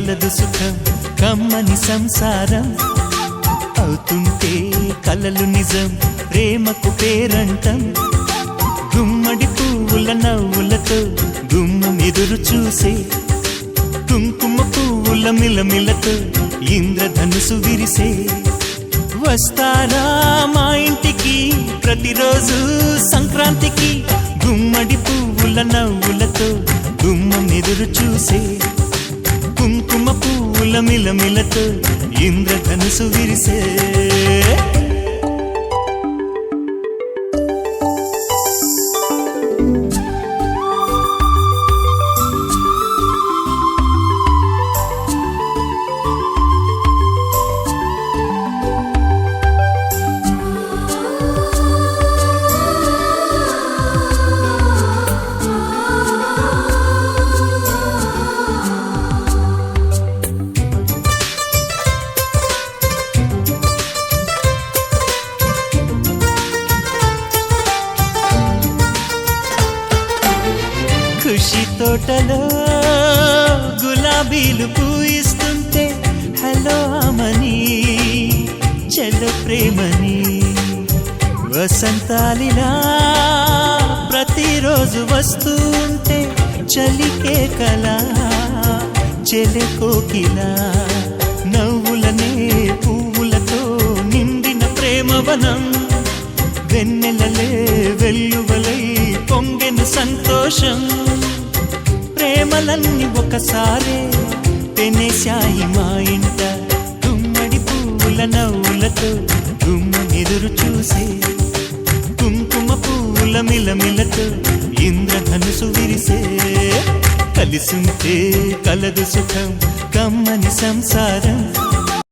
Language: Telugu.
కలదు సుఖం కమ్మని సంసారం అవుతుంటే కలలు నిజం ప్రేమకు పేరంటం గుమ్మడి పువ్వుల నవ్వులతో గుమ్మం ఎదురు చూసే కుంకుమ పువ్వుల మిలమిలతో ఇంద్రధనుసు విరిసే వస్తారా మా ఇంటికి ప్రతిరోజు సంక్రాంతికి గుమ్మడి పువ్వుల నవ్వులతో గుమ్మం ఎదురు చూసే కుంకుమ పువ్వుల మిలమిలతో ఇంద్రధనుసు విరిసే ఖుషి తోటలో గులాబీలు పూయిస్తుంటే హలో అమని చెల్లో ప్రేమని వసంతాలిలా ప్రతిరోజు వస్తూ ఉంటే చలికే కలా చెలె కోకిలా నవ్వులనే పువ్వులతో నిండిన ప్రేమవనం వెన్నెలలే వెల్లువలై పొంగెను సంతోషం ప్రేమలన్నీ ఒకసారే పెనేశాయి మా ఇంట గుమ్మడి పువ్వుల నవ్వులతో గుమ్మం ఎదురు చూసే కుంకుమ పువ్వుల మిలమిలతో ఇంద్రధనుసు విరిసే కలిసుంటే కలదు సుఖం కమ్మని సంసారం